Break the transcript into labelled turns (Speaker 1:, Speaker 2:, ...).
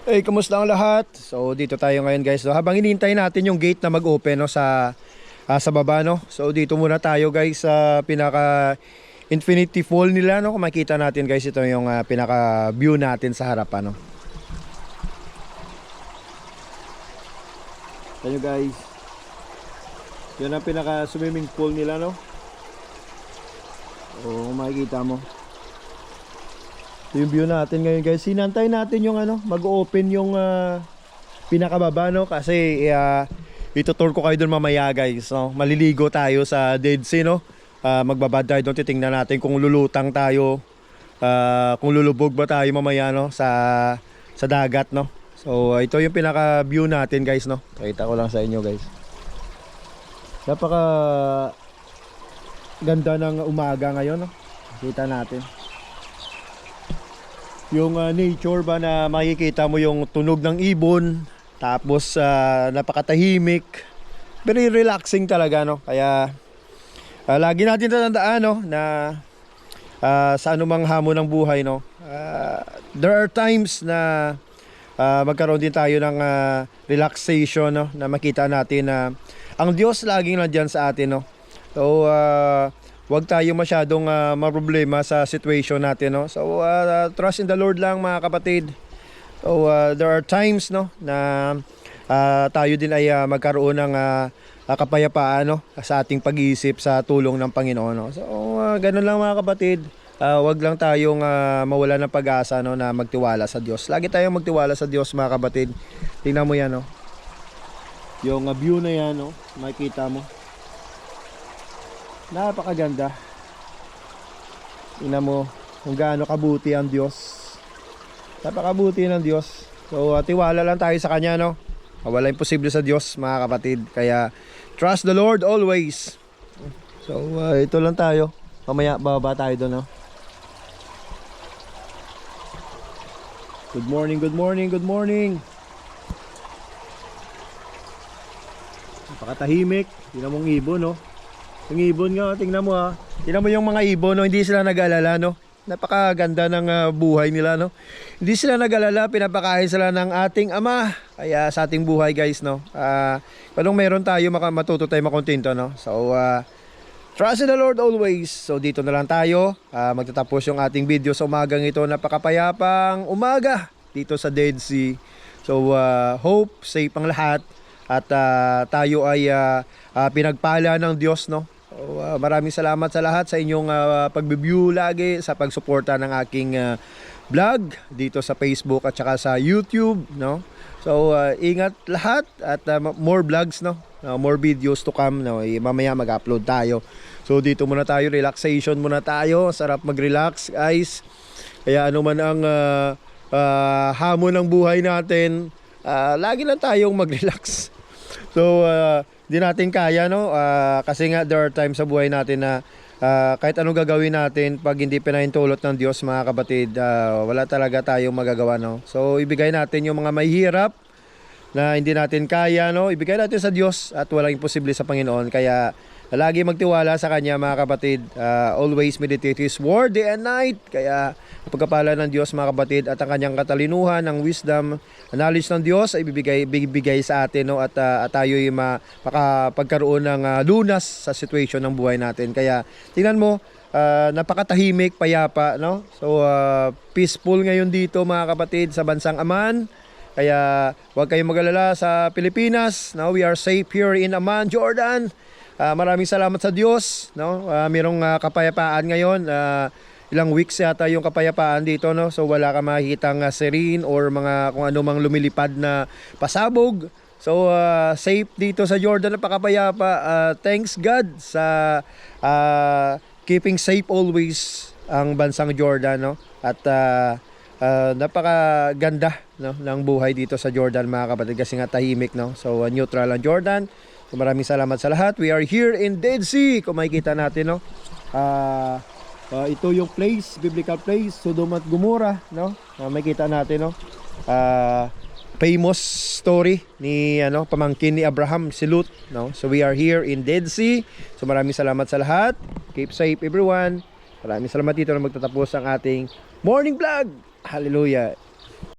Speaker 1: Hey, kamusta ang lahat? So dito tayo ngayon guys. So, habang hinihintay natin yung gate na mag-open no sa baba no. So dito muna tayo guys sa pinaka Infinity Fall nila no. Kung makita natin guys, ito yung pinaka view natin sa harapan no. Ayan guys. Yan ang pinaka swimming pool nila no. O kung makikita mo. Yung view natin ngayon guys, sinantay natin yung mag-open yung pinakababa no, kasi itutour ko kayo doon mamaya guys no? Maliligo tayo sa Dead Sea no, magbabad tayo doon, titingnan natin kung lulutang tayo, kung lulubog ba tayo mamaya no, sa dagat no. So ito yung pinaka view natin guys no, pakita ko lang sa inyo guys. Napaka ganda ng umaga ngayon no, kita natin yung nature ba, na makikita mo yung tunog ng ibon, tapos napakatahimik, very relaxing talaga no. Kaya lagi natin tatandaan no, na sa anumang hamon ng buhay no, there are times na magkaroon din tayo ng relaxation no, na makita natin na ang Diyos laging nandiyan sa atin no. So wag tayo masyadong maproblema sa situation natin no. So trust in the Lord lang mga kapatid. So there are times no na tayo din ay magkaroon ng kapayapaan no sa ating pag-iisip sa tulong ng Panginoon no. So ganun lang mga kapatid. Wag lang tayong mawala ng pag-asa no, na magtiwala sa Diyos. Lagi tayong magtiwala sa Diyos mga kapatid. Tingnan mo yan no. Yung view na yan no, makikita mo. Napakaganda. Tingnan mo kung gaano kabuti ang Diyos. Napakabuti ng Diyos. So tiwala lang tayo sa Kanya no. Wala imposible sa Diyos mga kapatid. Kaya trust the Lord always. So ito lang tayo. Mamaya bababa tayo doon no. Good morning, good morning, good morning. Napakatahimik. Tingnan mong ibon no. Yung ibon nga, tingnan mo ha. Tingnan mo yung mga ibon no, hindi sila nag-alala no. Napakaganda ng buhay nila no. Hindi sila nag-alala, pinapakain sila ng ating Ama. Kaya sa ating buhay guys no, kung meron tayo matuto tayo makontento no. So trust in the Lord always. So dito na lang tayo, magtatapos yung ating video sa umagang ito. Napakapayapang umaga dito sa Dead Sea. So hope, safe ang lahat. At tayo ay pinagpala ng Diyos no. So, maraming salamat sa lahat sa inyong pag-view lagi, sa pagsuporta ng aking vlog dito sa Facebook at saka sa YouTube no. So ingat lahat at more vlogs no, more videos to come no. Mamaya mag-upload tayo. So dito muna tayo, relaxation muna tayo. Sarap mag-relax guys. Kaya ano man ang hamon ng buhay natin, lagi lang tayong mag-relax. So di natin kaya no, kasi nga there are times sa buhay natin na kahit anong gagawin natin, pag hindi pinahintulot ng Diyos mga kapatid, wala talaga tayong magagawa no. So ibigay natin yung mga mahihirap na hindi natin kaya no, ibigay natin sa Diyos at walang imposible sa Panginoon. Kaya lagi magtiwala sa Kanya mga kapatid. Always meditate His Word day and night. Kaya pagkapala ng Diyos mga kapatid, at ang Kanyang katalinuhan, ang wisdom, knowledge ng Diyos ay bibigay sa atin no, at tayo ay makapagkaroon ng lunas sa situation ng buhay natin. Kaya tingnan mo, napakatahimik, payapa no. So peaceful ngayon dito mga kapatid sa bansang Amman. Kaya huwag kayong mag-alala sa Pilipinas. Now we are safe here in Amman, Jordan. Maraming salamat sa Diyos no. Mayroong kapayapaan ngayon. Ilang weeks yata yung kapayapaan dito no. So wala ka makikitang serene or mga kung ano mang lumilipad na pasabog. So safe dito sa Jordan, napakapayapa. Thanks God sa keeping safe always ang bansang Jordan no. At napakaganda no ng buhay dito sa Jordan mga kapatid, kasi nga tahimik no. So neutral ang Jordan. So maraming salamat sa lahat. We are here in Dead Sea. Kung makikita natin no, ito yung place, biblical place, Sodom at Gomorrah no. Makikita natin no, famous story ni pamangkin ni Abraham, si Lot no. So we are here in Dead Sea. So maraming salamat sa lahat. Keep safe everyone. Maraming salamat dito na magtatapos ang ating morning vlog. Hallelujah.